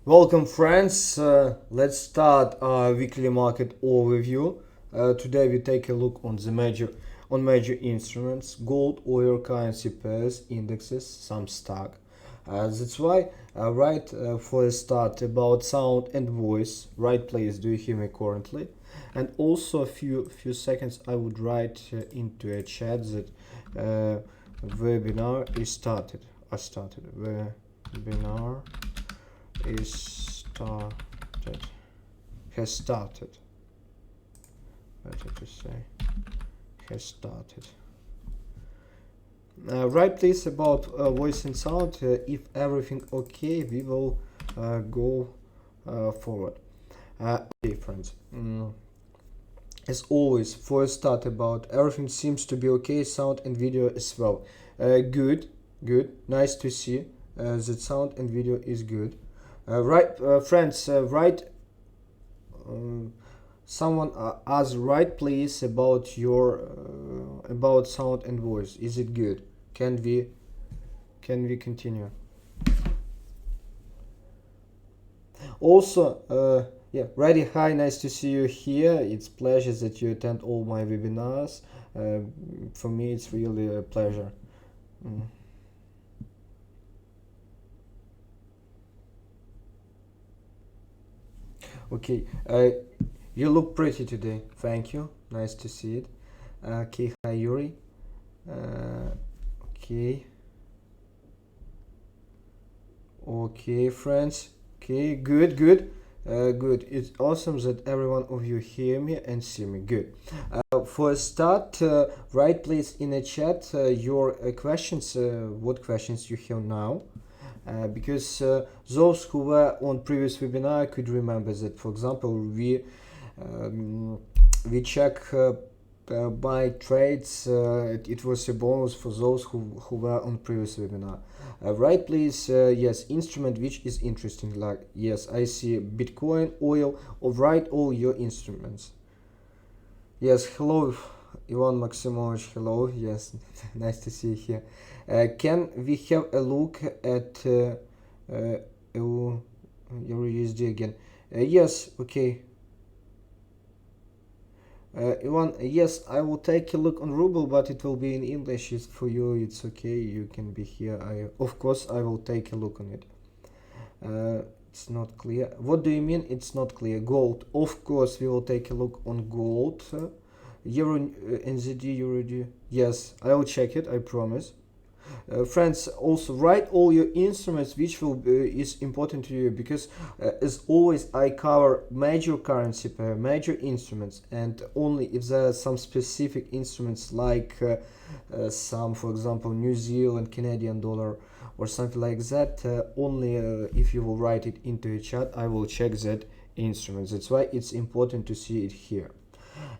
Welcome friends, let's start our weekly market overview. Today we take a look on major instruments, gold, oil, currency pairs, indexes, some stock. That's why right for a start about sound and voice, right place, do you hear me currently? And also a few seconds I would write into a chat that webinar is started. Webinar is started has started better to say has started. Right please about voice and sound. If everything okay, we will go forward. Okay friends, as always, for a start about everything seems to be okay, sound and video as well. Good, nice to see that sound and video is good. Friends, someone asked right please about your about sound and voice. Is it good? Can we continue? Also, yeah, Ready, hi, nice to see you here. It's pleasure that you attend all my webinars. For me, it's really a pleasure. Okay, you look pretty today. Thank you. Nice to see it. Okay, hi Yuri. Okay. Okay, friends. Okay, good. Good. It's awesome that every one of you hear me and see me. Good. For a start, write please in a chat your questions. What questions you have now? Because those who were on previous webinar could remember that, for example, we check buy trades. It was a bonus for those who were on previous webinar. Right please, yes, instrument which is interesting, like yes, I see Bitcoin, oil, or write all your instruments. Yes, hello Ivan Maximovich, hello, yes, nice to see you here. Can we have a look at Euro USD again? Yes, okay. Ivan, yes, I will take a look on ruble, but it will be in English. It's for you, it's okay, you can be here. Of course, I will take a look on it. It's not clear. What do you mean it's not clear? Gold, of course, we will take a look on gold. Euro, NZD, Euro, yes, I will check it, I promise. Friends, also write all your instruments which will is important to you, because as always I cover major currency pair, major instruments, and only if there are some specific instruments like some, for example, New Zealand Canadian dollar or something like that, only if you will write it into a chat I will check that instruments. That's why it's important to see it here.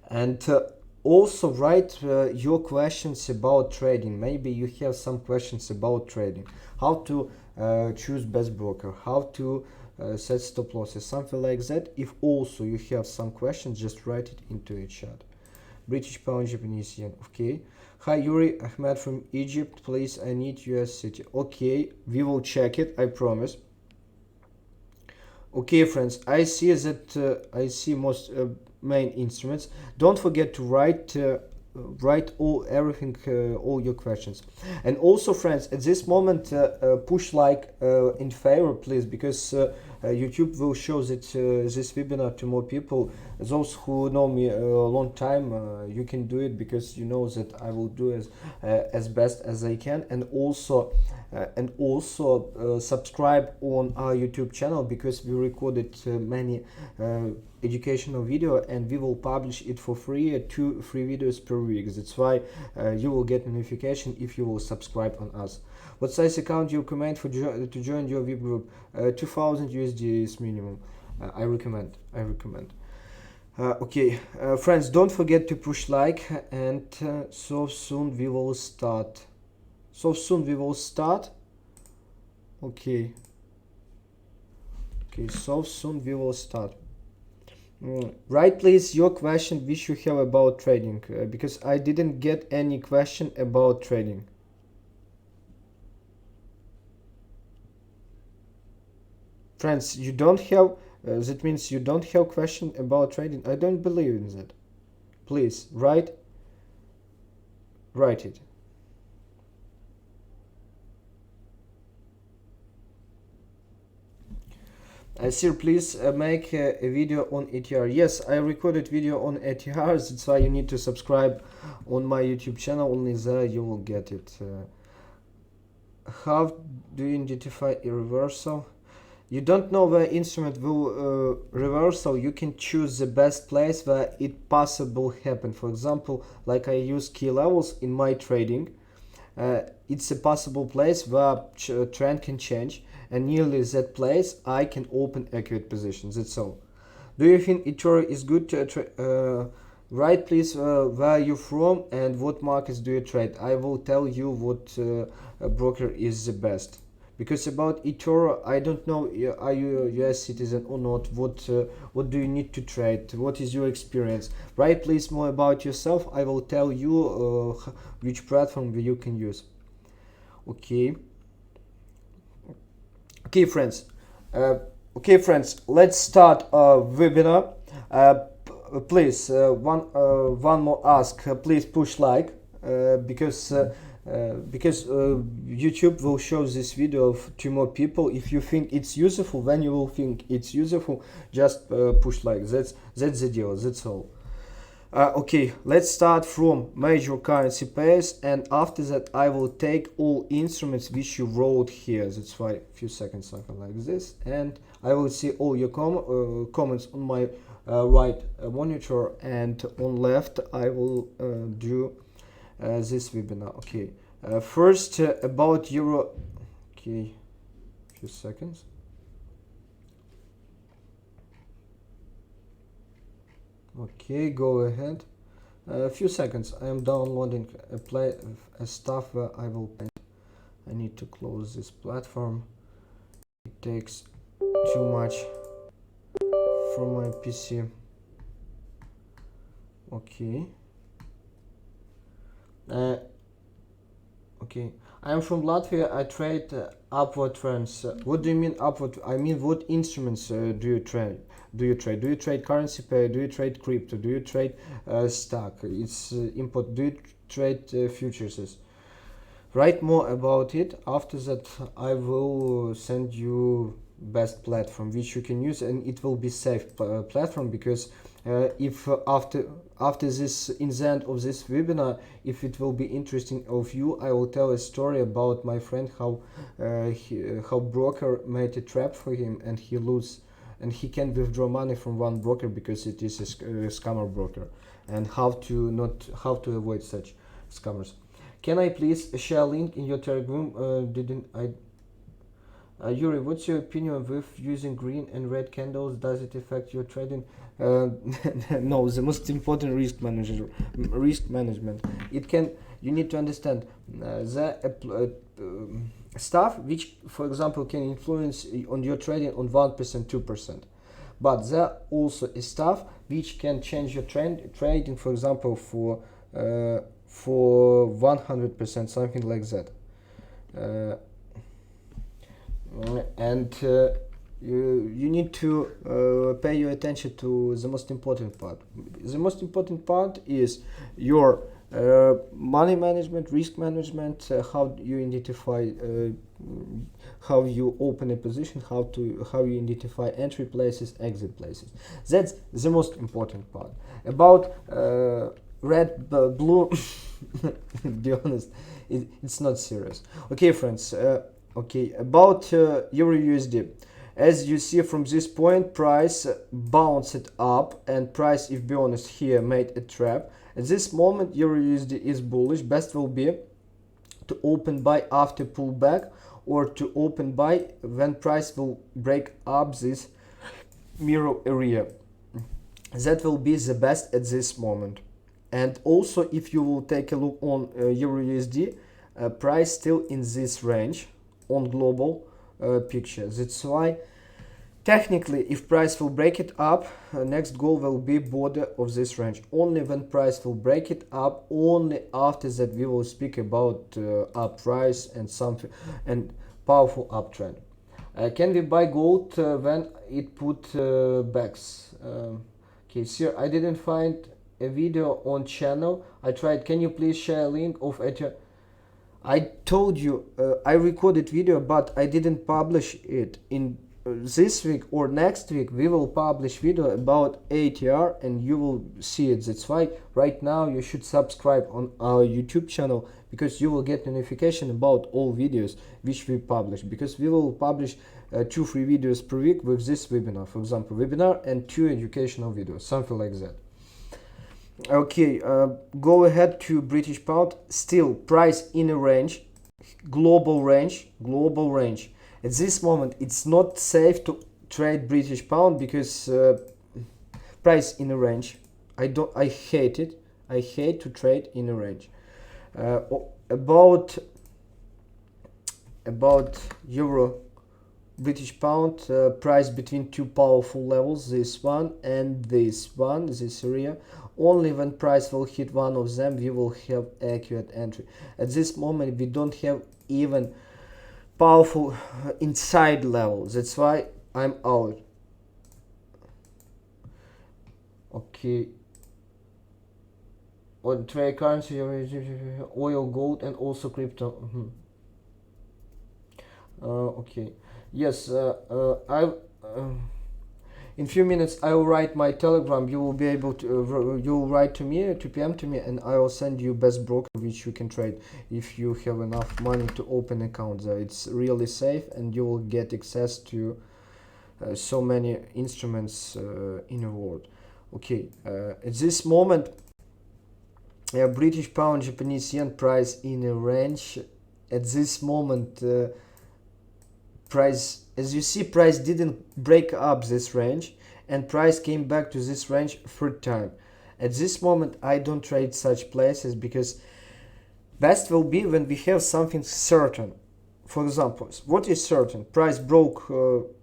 And also write your questions about trading. Maybe you have some questions about trading, how to choose best broker, how to set stop losses, something like that. If also you have some questions, just write it into a chat. British pound, Japanese yen. Okay. Hi Yuri, Ahmed from Egypt, please, I need US city. Okay, we will check it, I promise. Okay friends, I see that I see most main instruments. Don't forget to write all your questions. And also friends, at this moment push like in favor please, because YouTube will show that this webinar to more people. Those who know me a long time, you can do it, because you know that I will do as best as I can. And also subscribe on our YouTube channel, because we recorded many educational video, and we will publish it for free, 2-3 videos per week. That's why you will get notification if you will subscribe on us. What size account you recommend for to join your VIP group? 2000 USD is minimum. I recommend. Okay, friends, don't forget to push like, and so soon we will start. Okay, so soon we will start. Write please your question which you have about trading, because I didn't get any question about trading. Friends, you don't have, that means you don't have question about trading. I don't believe in that. Please, write it. Sir, please make a video on ATR. Yes, I recorded video on ATR. That's why you need to subscribe on my YouTube channel. Only there you will get it. How do you identify a reversal? You don't know where instrument will reversal. You can choose the best place where it possible happen. For example, like I use key levels in my trading. It's a possible place where trend can change, and nearly that place I can open accurate positions. That's all. Do you think eToro is good to write please where you from and what markets do you trade? I will tell you what broker is the best. Because about eToro, I don't know are you a US citizen or not. What do you need to trade? What is your experience? Write please more about yourself. I will tell you which platform you can use. Okay. Okay, friends. Let's start webinar. Please, one more ask. Please push like because YouTube will show this video to more people. If you think it's useful, when you will think it's useful, just push like. That's the deal. That's all. Okay, let's start from major currency pairs, and after that I will take all instruments which you wrote here. That's why a few seconds something like this, and I will see all your comments on my right monitor, and on left I will do this webinar. Okay, first about euro. Okay, few seconds. Okay, go ahead. A few seconds. I am downloading a stuff where I will paint. I need to close this platform. It takes too much from my PC. Okay. Okay. I am from Latvia. I trade upward trends. What do you mean upward? I mean, what instruments do you trade? Do you trade currency pair? Do you trade crypto? Do you trade stock? It's import. Do you trade futures? Write more about it. After that, I will send you best platform which you can use, and it will be safe platform, because if after this, in the end of this webinar, if it will be interesting of you, I will tell a story about my friend, how broker made a trap for him and he lose, and he can withdraw money from one broker because it is a scammer broker, and how to avoid such scammers. Can I please share a link in your Telegram? Didn't I? Yuri, what's your opinion with using green and red candles? Does it affect your trading? No, the most important risk management. It can. You need to understand the stuff which, for example, can influence on your trading on 1%, 2%. But there also is stuff which can change your trading, for example, for 100%, something like that. And you need to pay your attention to the most important part. The most important part is your money management, risk management, how you identify, how you open a position, how you identify entry places, exit places. That's the most important part. About red, blue, be honest, it's not serious. Okay, friends. Okay, about Euro USD. As you see from this point, price bounced up, and price, if be honest, here made a trap. At this moment, Euro USD is bullish. Best will be to open buy after pullback, or to open buy when price will break up this mirror area. That will be the best at this moment. And also, if you will take a look on Euro USD, price still in this range on global picture. That's why technically, if price will break it up, next goal will be border of this range. Only when price will break it up, only after that we will speak about up price and something and powerful uptrend. Can we buy gold when it put backs? Okay, sir, I didn't find a video on channel. I tried. Can you please share a link of at your... I told you I recorded video, but I didn't publish it. In this week or next week we will publish video about ATR and you will see it. That's why right now you should subscribe on our YouTube channel, because you will get notification about all videos which we publish, because we will publish 2-3 videos per week with this webinar, for example webinar, and 2 educational videos, something like that. Okay, go ahead to British pound. Still price in a range, global range. At this moment it's not safe to trade British pound because price in a range. I hate it. I hate to trade in a range. About euro British pound, price between two powerful levels, this one and this one, this area. Only when price will hit one of them we will have accurate entry. At this moment we don't have even powerful inside level. That's why I'm out. Okay. On trade currency, oil, gold, and also crypto. Okay. Yes. In few minutes I will write my Telegram. You will be able to you will write to me, to PM to me, and I will send you best broker which you can trade if you have enough money to open account there. It's really safe and you will get access to so many instruments in the world. Okay, at this moment British pound, Japanese yen price in a range. At this moment price, as you see, price didn't break up this range and price came back to this range third time. At this moment I don't trade such places, because best will be when we have something certain. For example, what is certain? Price broke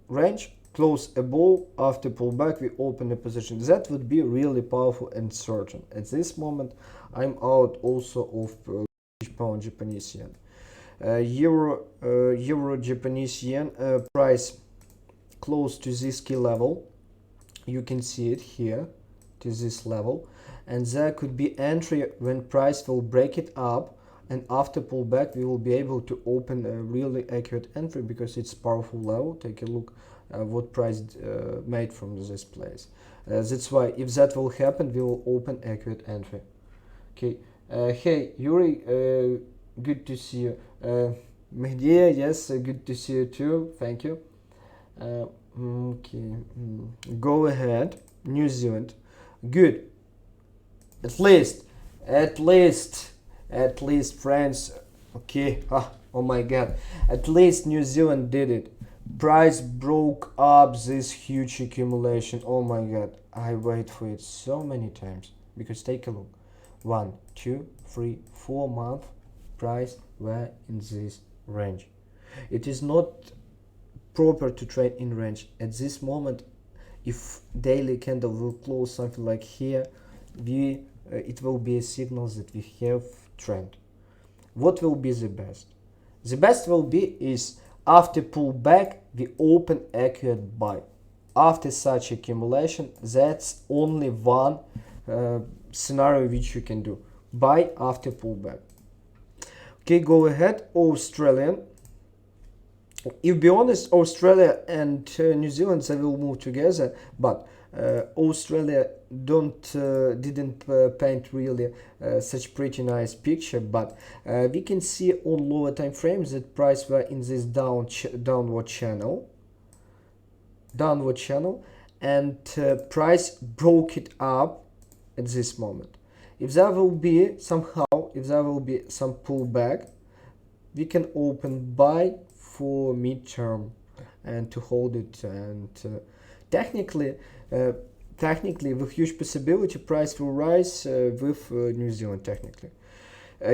range, close above, after pullback we open a position. That would be really powerful and certain. At this moment I'm out also of British pound, Japanese yen. Euro Japanese yen price close to this key level. You can see it here, to this level, and there could be entry when price will break it up, and after pullback we will be able to open a really accurate entry, because it's powerful level. Take a look what price made from this place. That's why if that will happen we will open accurate entry. Okay. Hey Yuri, good to see you. Mehdi, yes, good to see you too. Thank you. Okay, go ahead. New Zealand, good. At least, friends. Okay. Oh my God. At least New Zealand did it. Price broke up this huge accumulation. Oh my God. I wait for it so many times, because take a look. 1, 2, 3, 4 months. Price were in this range. It is not proper to trade in range. At this moment, if daily candle will close something like here, it will be a signal that we have trend. What will be the best? The best will be is after pullback we open accurate buy. After such accumulation, that's only one scenario which you can do. Buy after pullback. Okay, go ahead. Australian. To be honest, Australia and New Zealand, they will move together, but Australia didn't paint really such pretty nice picture, but we can see on lower time frames that price were in this downward channel, and price broke it up at this moment. If there will be some pullback, we can open buy for midterm and to hold it. And technically with huge possibility price will rise with New Zealand. Technically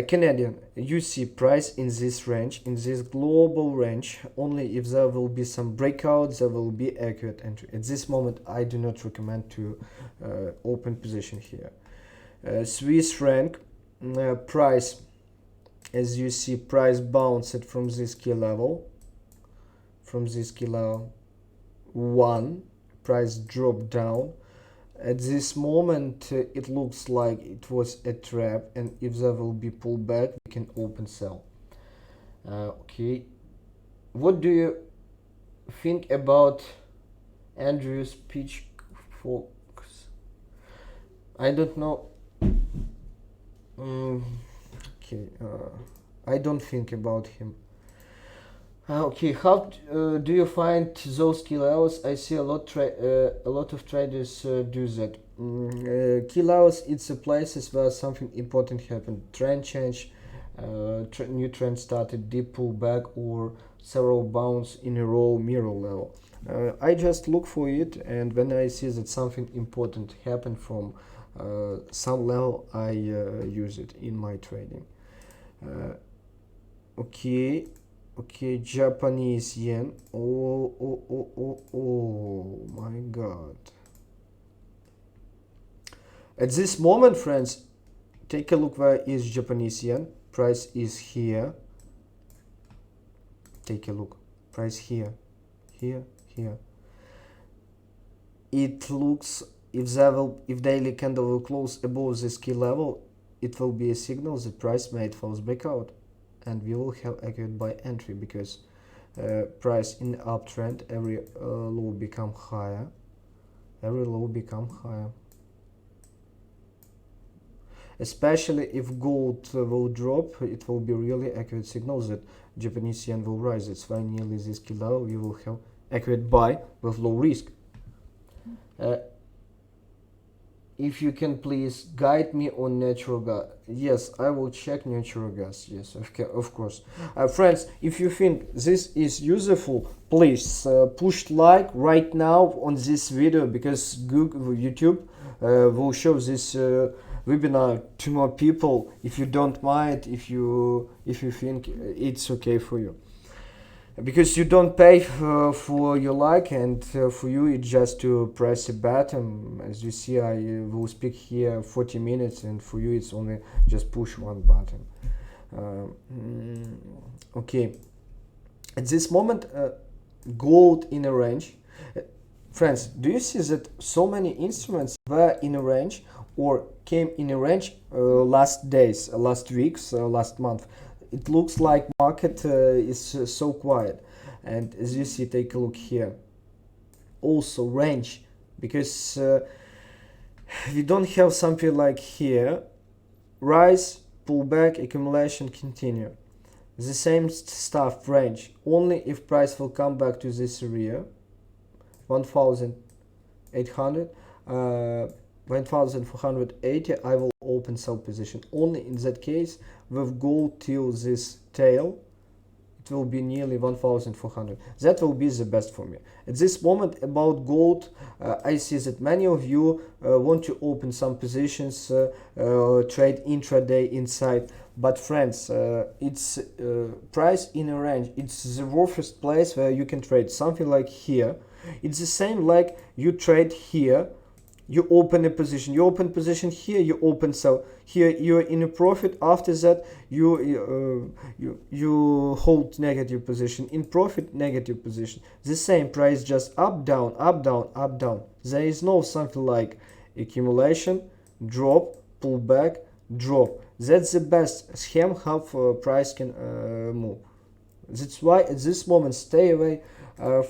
Canadian, you see price in this range, in this global range. Only if there will be some breakouts there will be accurate entry. At this moment I do not recommend to open position here. Swiss franc price, as you see, price bounced from this key level, from this key level 1, price dropped down. At this moment it looks like it was a trap, and if there will be pullback we can open sell. Okay, what do you think about Andrew's pitch? Forex, I don't know. Okay, I don't think about him. Okay, how do you find those key levels? I see a lot of traders do that. Key levels, it's a places where something important happened, trend change, new trend started, deep pullback, or several bounce in a row, mirror level. I just look for it, and when I see that something important happened from some level, I use it in my trading. Okay. Okay, Japanese yen. Oh my god. At this moment, friends, take a look where is Japanese yen. Price is here. Take a look. Price here. Here. It looks, if daily candle will close above this key level, it will be a signal that price may falls back out, and we will have accurate buy entry, because price in uptrend, every low become higher, especially if gold will drop. It will be really accurate signal that Japanese yen will rise. That's why nearly this key level we will have accurate buy with low risk. If you can please guide me on natural gas. Yes, I will check natural gas. Yes, of course. Friends, if you think this is useful, please push like right now on this video, because Google, YouTube will show this webinar to more people. If you don't mind, if you think it's okay for you, because you don't pay for your like, and for you it's just to press a button. As you see, I will speak here 40 minutes, and for you it's only just push one button. Okay, at this moment gold in a range. Friends, do you see that so many instruments were in a range or came in a range last days, last weeks, last month? It looks like market is so quiet, and as you see, take a look here, also range, because we don't have something like here, rise, pullback, accumulation, continue, the same stuff, range. Only if price will come back to this area 1800, 1480, I will open sell position. Only in that case, with gold till this tail, it will be nearly 1400. That will be the best for me. At this moment, about gold, I see that many of you want to open some positions, trade intraday inside. But friends, it's price in a range. It's the worst place where you can trade. Something like here. It's the same like you trade here. You open a position, you open position here, you open sell here, you're in a profit. After that, you hold negative position, in profit, negative position. The same price, just up, down, up, down, up, down. There is no something like accumulation, drop, pull back, drop. That's the best scheme how price can move. That's why at this moment stay away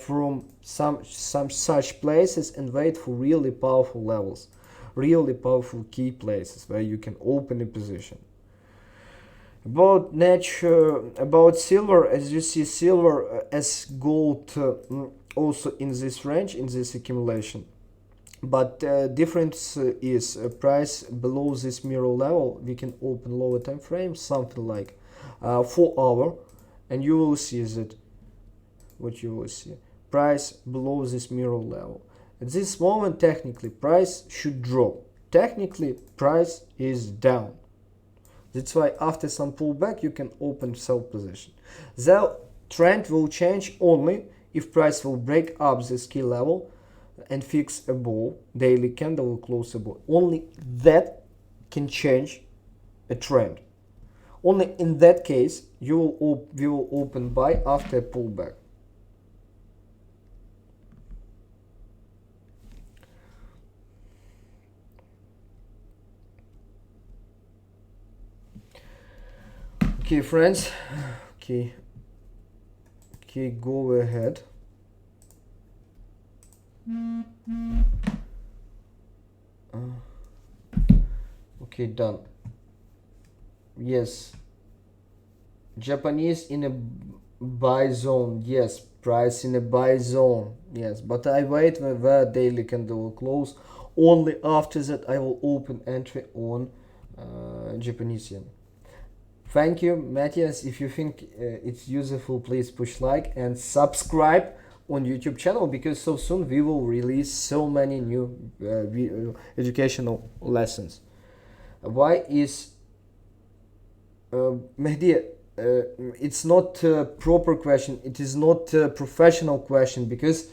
from some such places and wait for really powerful levels, really powerful key places where you can open a position. About about silver, as you see, silver as gold also in this range, in this accumulation. But difference is price below this mirror level. We can open lower time frame, something like 4 hour, and you will see that what you will see, price below this mirror level. At this moment, technically price should drop. Technically price is down. That's why after some pullback you can open sell position. The trend will change only if price will break up this key level and fix above, daily candle will close above. Only that can change a trend. Only in that case we will open buy after a pullback. Okay, friends. Okay, go ahead. Okay, done. Yes, Japanese in a buy zone. Yes, price in a buy zone. Yes, but I wait when the daily candle will close. Only after that I will open entry on Japanese yen. Thank you, Matthias. If you think it's useful, please push like and subscribe on YouTube channel, because so soon we will release so many new educational lessons. Why is Mehdi? It's not a proper question. It is not a professional question, because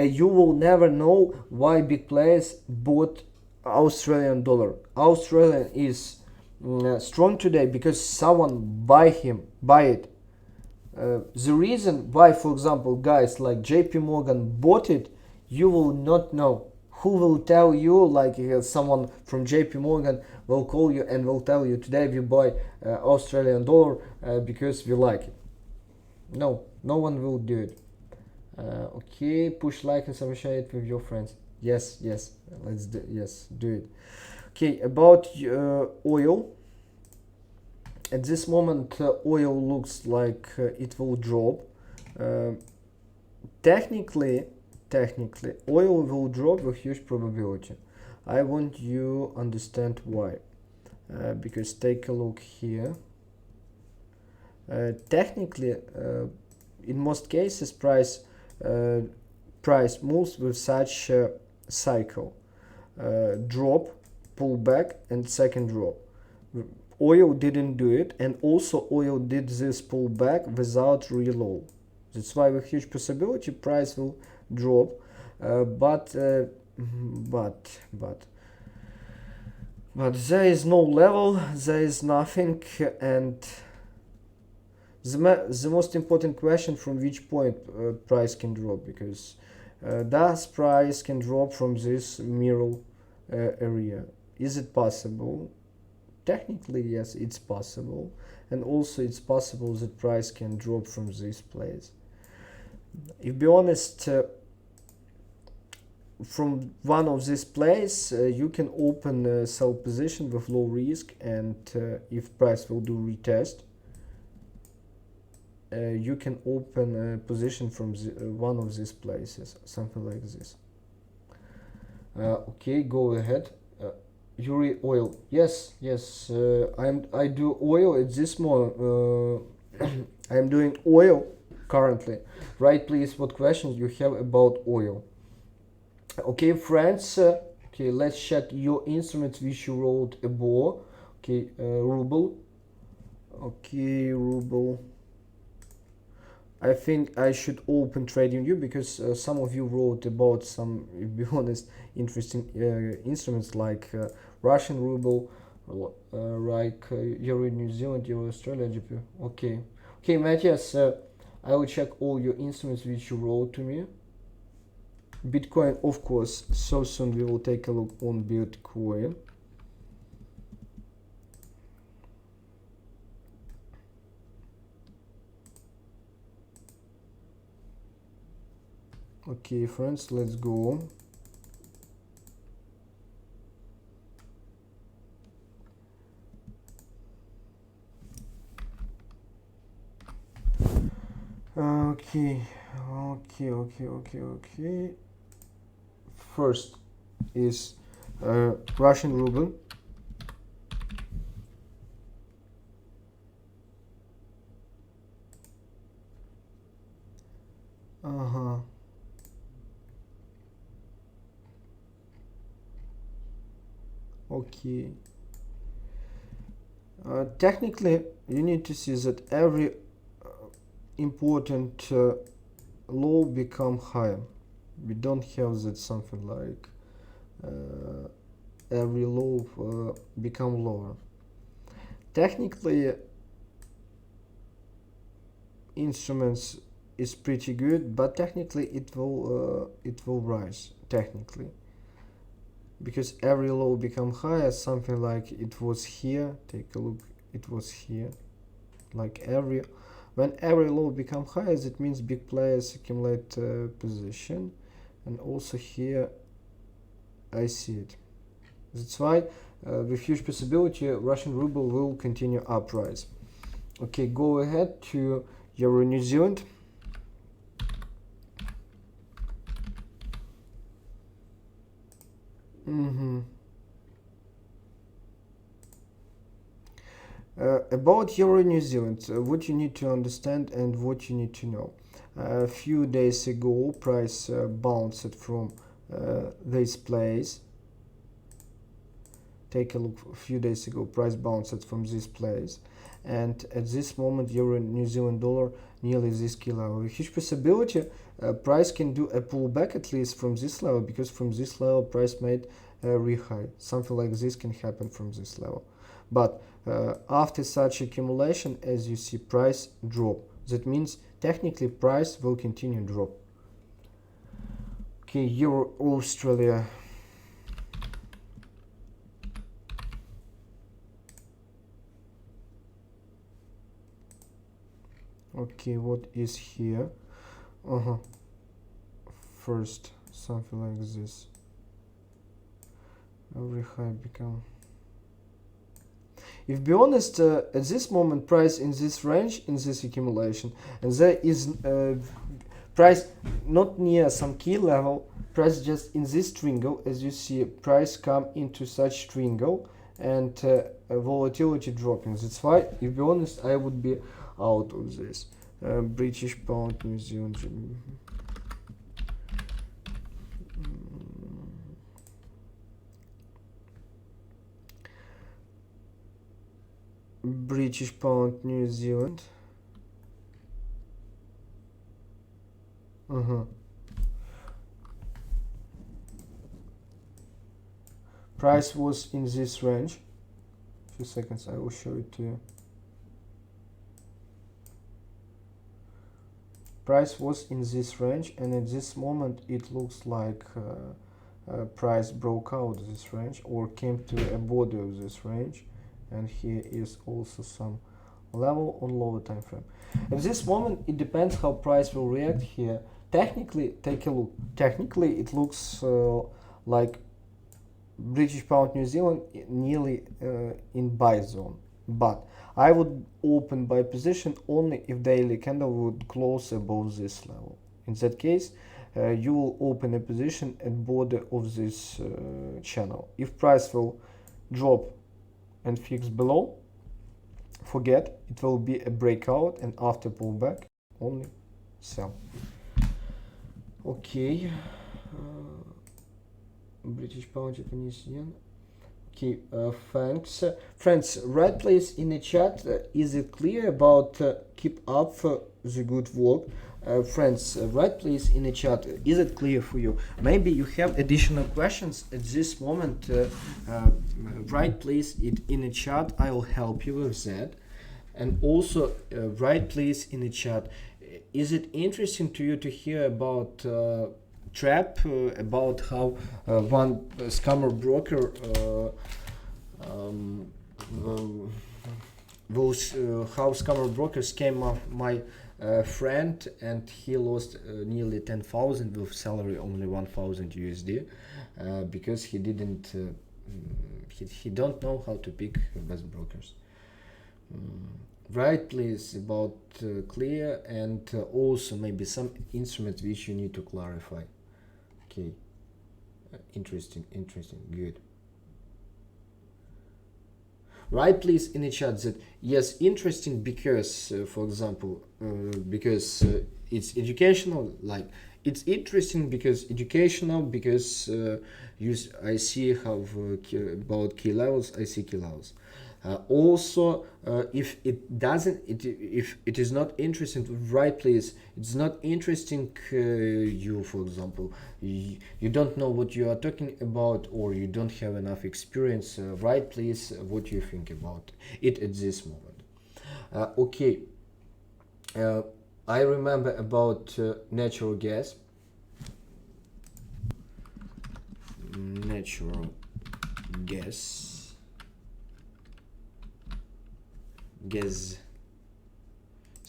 you will never know why big players bought Australian dollar. Australian is strong today because someone buy it. The reason why, for example, guys like JP Morgan bought it, you will not know. Who will tell you? Like someone from JP Morgan will call you and will tell you, today we buy Australian dollar because we like it. No, no one will do it. Okay, push like and share it with your friends. Yes, let's do, yes, do it. Okay, about oil. At this moment, oil looks like it will drop. Uh, technically, oil will drop with huge probability. I want you understand why. Because take a look here. Technically, in most cases, price moves with such a cycle: drop, pull back, and second drop. Oil didn't do it, and also oil did this pullback without reload. That's why with huge possibility price will drop, but there is no level, there is nothing, and the most important question, from which point price can drop, because does price can drop from this mirror area? Is it possible? Technically, yes, it's possible, and also it's possible that price can drop from this place. If be honest, from one of these places, you can open a sell position with low risk, and if price will do retest, you can open a position from one of these places, something like this. Okay, go ahead. Yuri oil. Yes. I do oil at this moment. I'm doing oil currently. Write please what questions you have about oil. Okay, friends. Okay, let's check your instruments which you wrote above. Okay, ruble. Okay, ruble. I think I should open trading you, because some of you wrote about some, to be honest, interesting instruments like Russian ruble, like Euro New Zealand, Euro Australia, GP. Okay, Matthias, I will check all your instruments which you wrote to me. Bitcoin, of course, so soon we will take a look on Bitcoin. Okay, friends, let's go. Okay. First is Russian ruble. Okay. Technically, you need to see that every important low become higher. We don't have that something like every low become lower. Technically, instruments is pretty good, but technically it will rise technically, because every low become higher, something like it was here. Take a look, it was here. like when every low become higher, that means big players accumulate position. And also here I see it. That's why with huge possibility Russian ruble will continue uprise. Okay, go ahead to Euro New Zealand. About Euro New Zealand, what you need to understand and what you need to know. A few days ago, price bounced from this place. Take a look. A few days ago, price bounced from this place, and at this moment, Euro New Zealand dollar nearly this key level. A huge possibility, price can do a pullback at least from this level, because from this level, price made a re-high. Something like this can happen from this level, but after such accumulation, as you see, price drop. That means technically price will continue drop. Okay, Euro Australia. Okay, what is here? First, something like this. Every high become. If be honest, at this moment price in this range, in this accumulation, and there is price not near some key level, price just in this triangle, as you see, price come into such triangle and volatility dropping. That's why, if be honest, I would be out of this. British pound, New Zealand. British pound, New Zealand. Price was in this range. Few seconds, I will show it to you. Price was in this range, and at this moment it looks like price broke out this range or came to a border of this range, and here is also some level on lower time frame. At this moment it depends how price will react here. Technically, take a look. Technically it looks like British pound New Zealand nearly in buy zone, but I would open buy position only if daily candle would close above this level. In that case, you will open a position at border of this channel. If price will drop and fix below, forget, it will be a breakout, and after pullback only sell. Okay, British pound, Japanese yen. Okay, thanks. Friends, right place in the chat, is it clear about keep up the good work? Friends, right place in the chat, is it clear for you? Maybe you have additional questions at this moment. Right place it in the chat, I will help you with that. And also, right place in the chat, is it interesting to you to hear about trap, about how one scammer broker how scammer brokers came up my friend, and he lost nearly 10,000 with salary only 1,000 USD because he didn't he don't know how to pick best brokers. Right, please, about clear, and also maybe some instruments which you need to clarify. Okay, interesting, good. Right, please, in the chat that yes, interesting because for example, because it's educational, like it's interesting because educational, because I see how about key levels, I see key levels. Also, if it doesn't, if it is not interesting, right, please, it's not interesting you, for example, you don't know what you are talking about, or you don't have enough experience, right, please, what do you think about it at this moment? Okay, I remember about natural gas. Natural gas.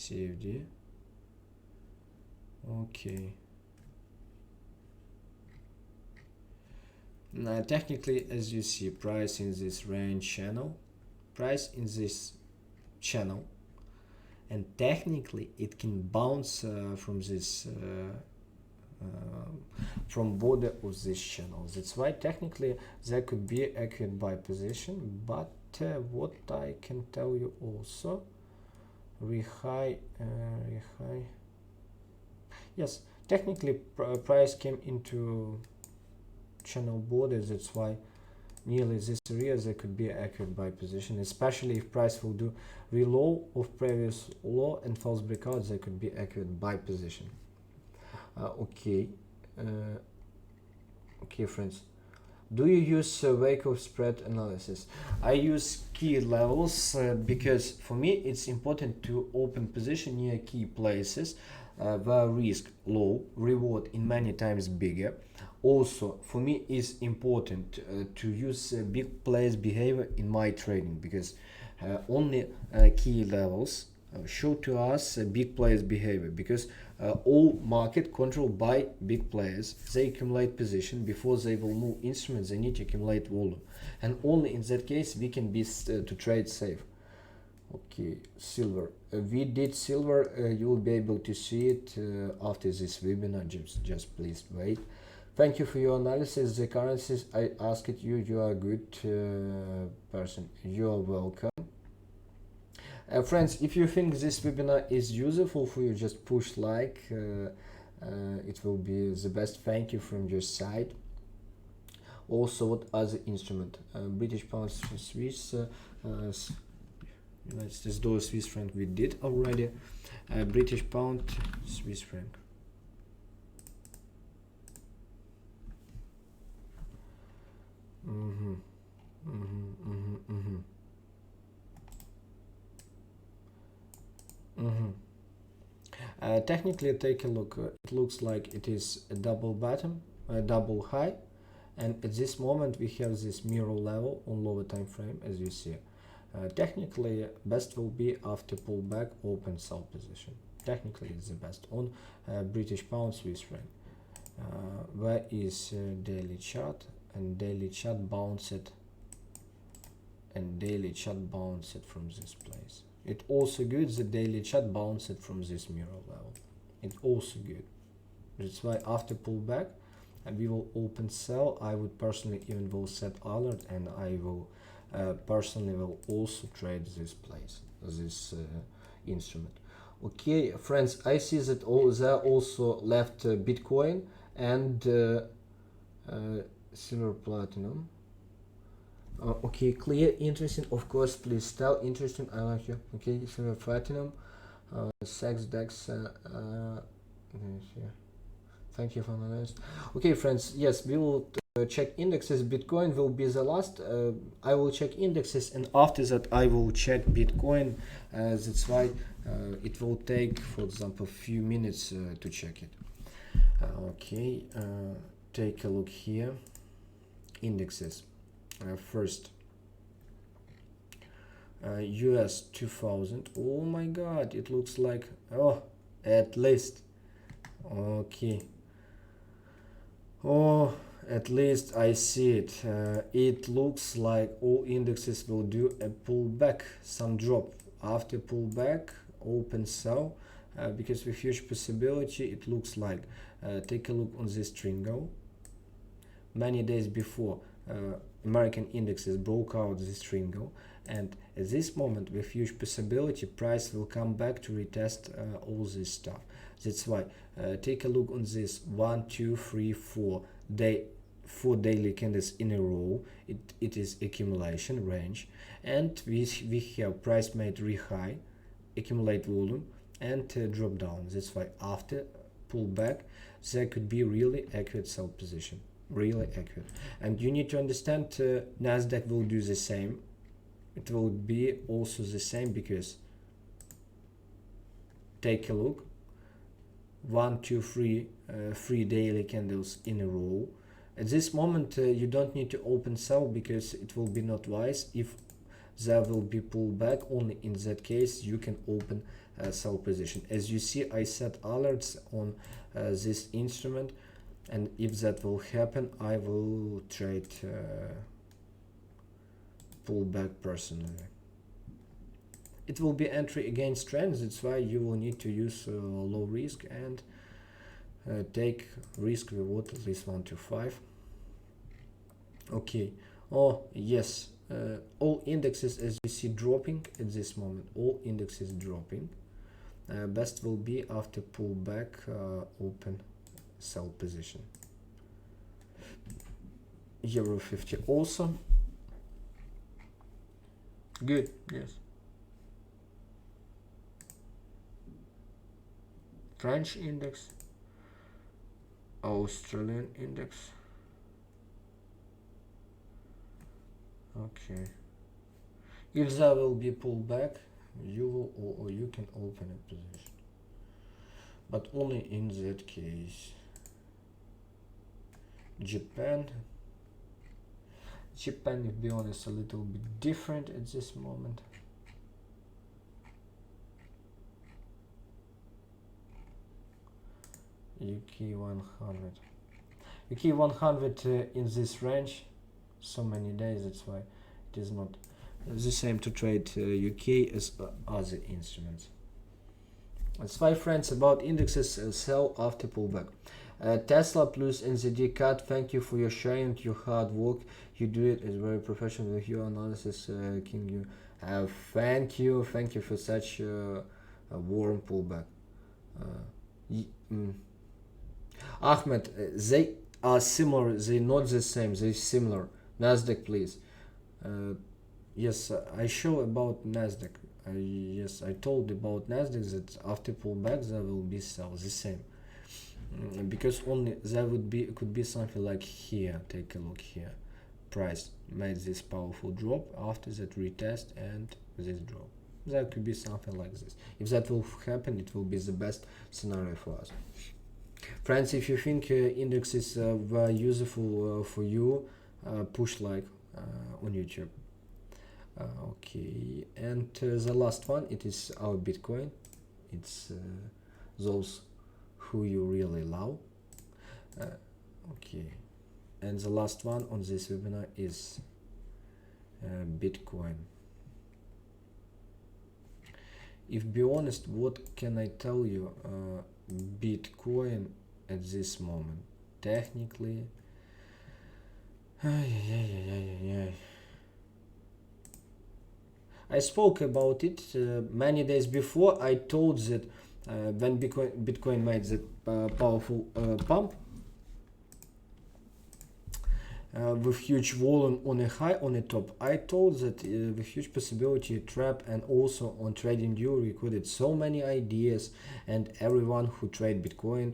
CFD. Okay. Now technically, as you see, price in this range channel, price in this channel, and technically it can bounce from this from border of this channel. That's why technically there could be accurate buy position, but what I can tell you also, rehigh, yes, technically price came into channel border. That's why nearly this area there could be accurate buy position, especially if price will do relow of previous low and false breakout, there could be accurate buy position. Okay, friends, do you use BiKo spread analysis? I use key levels because for me it's important to open position near key places where risk low, reward in many times bigger. Also, for me it's important to use big players behavior in my trading, because only key levels show to us big players behavior, because all market controlled by big players. They accumulate position before they will move instruments. They need to accumulate volume, and only in that case we can be to trade safe. Okay, silver, we did silver. You will be able to see it after this webinar. Just please wait. Thank you for your analysis. The currencies I asked you, you are a good person. You are welcome. Friends, if you think this webinar is useful for you, just push like. It will be the best thank you from your side. Also, what other instrument? British pound, Swiss, United States dollar, Swiss franc we did already. British pound, Swiss franc. Technically, take a look. It looks like it is a double bottom, a double high, and at this moment we have this mirror level on lower time frame, as you see. Technically, best will be after pullback, open sell position. Technically, it's the best on British pound, Swiss franc. Where is daily chart? And daily chart bounced, and daily chart bounced from this place. It also good, the daily chart bounced from this mirror level. It's also good. That's why after pullback we will open sell. I would personally even will set alert, and I will personally will also trade this place, this instrument. Okay, friends, I see that there also left Bitcoin and silver, platinum. Okay, clear, interesting. Of course, please tell interesting. I like you. Okay, silver, platinum, sex, dex. Thank you for the nice. Okay, friends. Yes, we will check indexes. Bitcoin will be the last. I will check indexes, and after that, I will check Bitcoin. That's why it will take, for example, a few minutes to check it. Okay, take a look here. Indexes. First, US 2000. Oh my god, it looks like, oh, at least. Okay. Oh, at least I see it. It looks like all indexes will do a pullback, some drop. After pullback, open sell, because with huge possibility, it looks like. Take a look on this triangle. Many days before, American indexes broke out this triangle, and at this moment with huge possibility price will come back to retest all this stuff. That's why take a look on this 1 2 3 4 daily candles in a row. It is accumulation range, and we have price made re-high, accumulate volume, and drop down. That's why after pullback there could be really accurate sell position, really accurate. And you need to understand Nasdaq will do the same. It will be also the same, because take a look, 1 2 3 3 daily candles in a row. At this moment you don't need to open sell, because it will be not wise. If there will be pullback. Only in that case you can open a sell position. As you see, I set alerts on this instrument, and if that will happen, I will trade pullback personally. It will be entry against trends. That's why you will need to use low risk and take risk reward at least 1 to 5. Okay. Oh yes, all indexes, as you see, dropping at this moment. All indexes dropping. Best will be after pullback, open sell position. Euro 50 also good. Yes. French index, Australian index. Okay. If there will be pullback, you will, or you can open a position, but only in that case. Japan, to be honest, a little bit different at this moment. UK 100. UK 100 in this range so many days, that's why it is not the same to trade UK as other instruments. That's why, friends, about indexes, sell after pullback. Tesla plus NZD cut, thank you for your sharing, your hard work. You do it as very professional with your analysis, King. You thank you for such a warm pullback. Ahmed, they are similar, they're not the same, they're similar. Nasdaq, please. Yes, I show about Nasdaq. Yes, I told about Nasdaq that after pullback there will be sell, the same. Because only there could be something like here. Take a look here. Price made this powerful drop, after that retest and this drop. There could be something like this. If that will happen, it will be the best scenario for us. Friends, if you think indexes were useful for you, push like on YouTube. Okay, and the last one, it is our Bitcoin. It's those who you really love. Okay, and the last one on this webinar is Bitcoin. If be honest, what can I tell you? Bitcoin at this moment, technically, I spoke about it many days before. I told that when Bitcoin made that powerful pump with huge volume on a high, on a top, I told that with huge possibility trap, and also on TradingView recorded so many ideas, and everyone who trade Bitcoin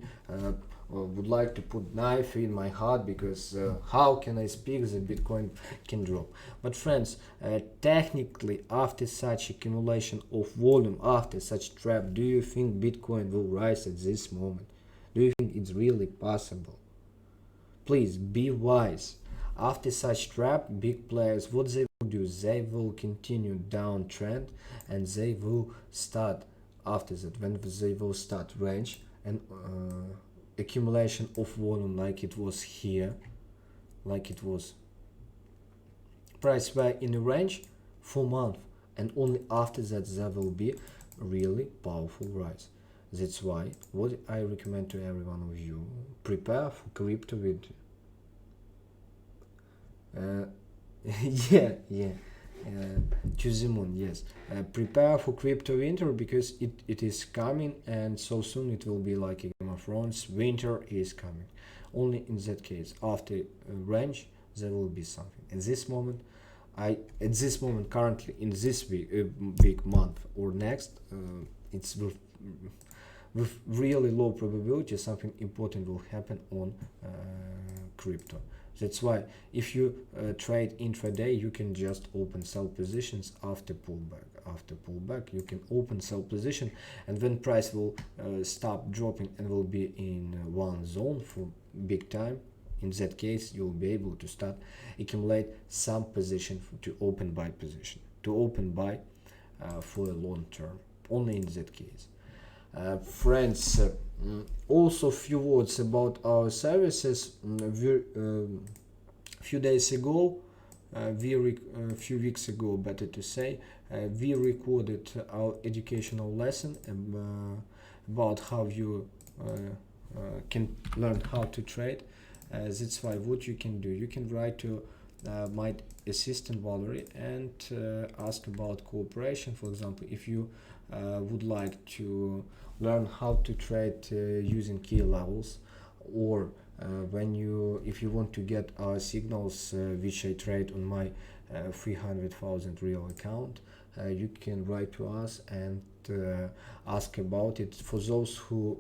would like to put knife in my heart, because how can I speak that Bitcoin can drop? But friends, technically, after such accumulation of volume, after such trap, do you think Bitcoin will rise at this moment? Do you think it's really possible? Please be wise. After such trap, big players, what they will do? They will continue downtrend, and they will start after that, when they will start range and accumulation of volume, like it was here, like it was. Price were in a range for months, and only after that there will be really powerful rise. That's why what I recommend to every one of you: prepare for crypto winter. To the moon, yes. Prepare for crypto winter, because it is coming, and so soon it will be like a Game of Thrones. Winter is coming. Only in that case, after range, there will be something. At this moment, currently in this week, month, or next, it's with really low probability something important will happen on crypto. That's why if you trade intraday, you can just open sell positions after pullback. After pullback, you can open sell position, and when price will stop dropping and will be in one zone for big time, in that case, you'll be able to start accumulate some position to open buy position. to open buy for a long term, only in that case. Friends, also few words about our services. Few days ago, a few weeks ago, better to say, we recorded our educational lesson about how you can learn how to trade. That's why what you can do, you can write to my assistant Valerie and ask about cooperation. For example, if you would like to learn how to trade using key levels, or if you want to get our signals which I trade on my 300,000 real account, you can write to us and ask about it. For those who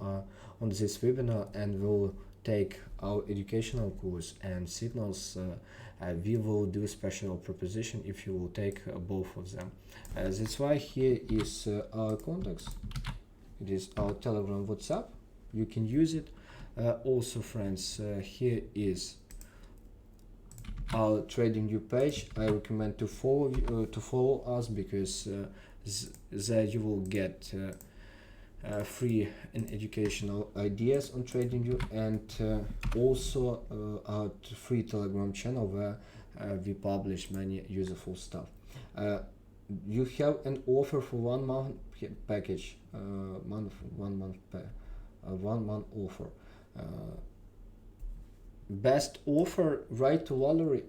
are on this webinar and will take our educational course and signals, we will do a special proposition if you will take both of them. That's why here is our contacts. It is our Telegram, WhatsApp. You can use it. Also, friends, here is our TradingView page. I recommend to follow us, because there you will get free and educational ideas on TradingView, and also our free Telegram channel where we publish many useful stuff. You have an offer for 1 month package, 1 month offer. Best offer, write to Valerie,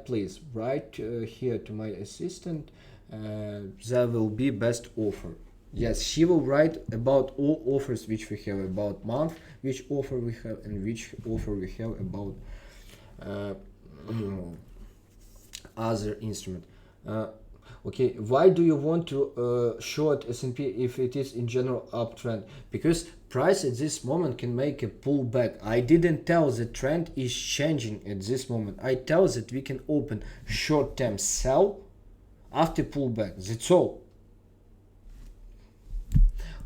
please write here to my assistant. There will be best offer. Yes, she will write about all offers which we have, about month, which offer we have, and which offer we have about other instrument. Okay, why do you want to short S&P if it is in general uptrend? Because price at this moment can make a pullback. I didn't tell the trend is changing at this moment. I tell that we can open short-term sell after pullback. That's all.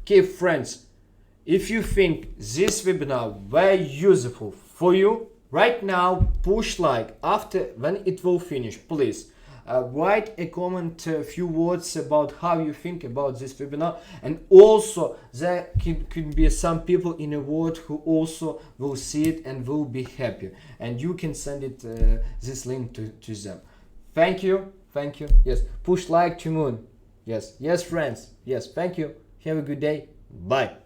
Okay, friends, if you think this webinar very useful for you, right now push like. After when it will finish, please write a comment, a few words about how you think about this webinar. And also there could be some people in the world who also will see it and will be happy, and you can send it this link to them. Thank you. Yes, push like to moon. Yes friends. Yes, thank you. Have a good day. Bye.